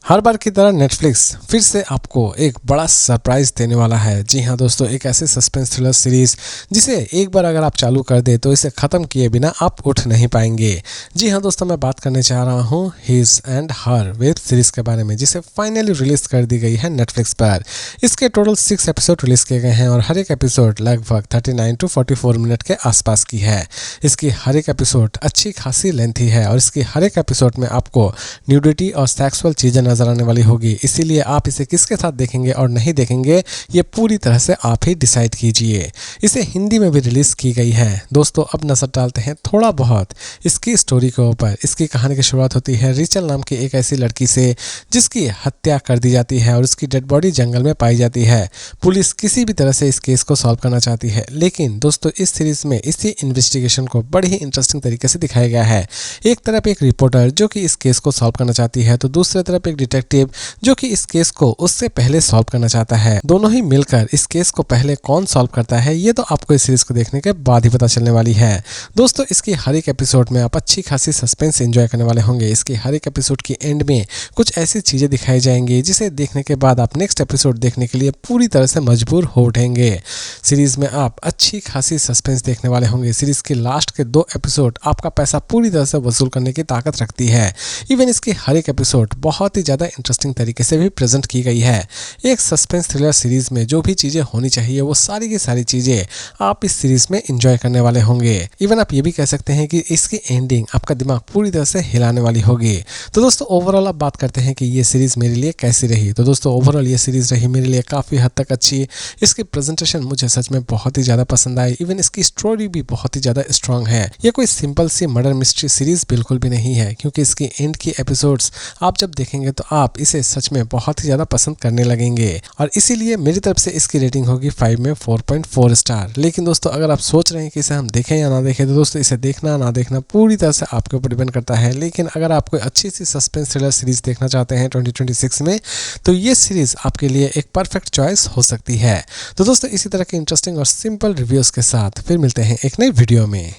हर बार की तरह नेटफ्लिक्स फिर से आपको एक बड़ा सरप्राइज देने वाला है। जी हाँ दोस्तों, एक ऐसे सस्पेंस थ्रिलर सीरीज जिसे एक बार अगर आप चालू कर दे तो इसे ख़त्म किए बिना आप उठ नहीं पाएंगे। जी हाँ दोस्तों, मैं बात करने चाह रहा हूँ his and her web series के बारे में, जिसे फाइनली रिलीज कर दी गई है नेटफ्लिक्स पर। इसके टोटल 6 एपिसोड रिलीज किए गए हैं और हर एक एपिसोड लगभग 39 to 44 मिनट के आसपास की है। इसकी हर एक एपिसोड अच्छी खासी लेंथी है और इसकी हर एक एपिसोड में आपको न्यूडिटी और सेक्सुअल चीज़ें नजर आने वाली होगी। इसीलिए आप इसे किसके साथ देखेंगे और नहीं देखेंगे ये पूरी तरह से आप ही डिसाइड कीजिए। इसे हिंदी में भी रिलीज की गई है। दोस्तों, अब नजर डालते हैं थोड़ा बहुत इसकी स्टोरी के ऊपर। इसकी कहानी की शुरुआत होती है रिचल नाम की एक ऐसी लड़की से जिसकी हत्या कर दी जाती है और उसकी डेड बॉडी जंगल में पाई जाती है। पुलिस किसी भी तरह से इस केस को सॉल्व करना चाहती है, लेकिन दोस्तों इस सीरीज में इसी इन्वेस्टिगेशन को बड़ी ही इंटरेस्टिंग तरीके से दिखाया गया है। एक तरफ एक रिपोर्टर जो कि इस केस को सॉल्व करना चाहती है, तो दूसरी तरफ एक डिटेक्टिव जो कि इस केस को उससे पहले सॉल्व करना चाहता है। दोनों ही मिलकर इस केस को पहले कौन सॉल्व करता है ये तो आपको इस सीरीज को देखने के बाद ही पता चलने वाली है। दोस्तों, इसकी हर एक एपिसोड में आप अच्छी खासी सस्पेंस एंजॉय करने वाले होंगे। इसकी हर एक एपिसोड की एंड में कुछ ऐसी चीजें दिखाई जाएंगी जिसे देखने के बाद आप नेक्स्ट एपिसोड देखने के लिए पूरी तरह से मजबूर हो उठेंगे। सीरीज में आप अच्छी खासी सस्पेंस देखने वाले होंगे। सीरीज के लास्ट के 2 एपिसोड आपका पैसा पूरी तरह से वसूल करने की ताकत रखती है। इवन इसकी हर एक एपिसोड बहुत ही ज़्यादा इंटरेस्टिंग तरीके से भी प्रेजेंट की गई है। एक सस्पेंस थ्रिलर सीरीज में जो भी चीज़ें होनी चाहिए वो सारी की सारी चीज़ें आप इस सीरीज में एंजॉय करने वाले होंगे। इवन आप ये भी कह सकते हैं कि इसकी एंडिंग आपका दिमाग पूरी तरह से हिलाने वाली होगी। तो दोस्तों, ओवरऑल आप बात करते हैं कि ये सीरीज मेरे लिए कैसी रही। तो दोस्तों, ओवरऑल ये सीरीज रही मेरे लिए काफ़ी हद तक अच्छी। इसकी प्रेजेंटेशन मुझे सच में बहुत ही ज़्यादा पसंद आई। इवन इसकी स्टोरी भी बहुत ही ज़्यादा स्ट्रांग है। ये कोई सिंपल सी मर्डर मिस्ट्री सीरीज बिल्कुल भी नहीं है, क्योंकि इसकी एंड की एपिसोड्स आप जब देखेंगे तो आप इसे सच में बहुत ही ज़्यादा पसंद करने लगेंगे। और इसीलिए मेरी तरफ से इसकी रेटिंग होगी 5 में 4.4 स्टार। लेकिन दोस्तों, अगर आप सोच रहे हैं कि इसे हम देखें या ना देखें, तो दोस्तों इसे देखना ना देखना पूरी तरह से आपके ऊपर डिपेंड करता है। लेकिन अगर आप कोई अच्छी सी सस्पेंस थ्रिलर सीरीज देखना चाहते हैं 2026 में, तो ये सीरीज आपके लिए एक परफेक्ट चॉइस हो सकती है। तो दोस्तों, इसी तरह के इंटरेस्टिंग और सिंपल रिव्यूज़ के साथ फिर मिलते हैं एक नई वीडियो में।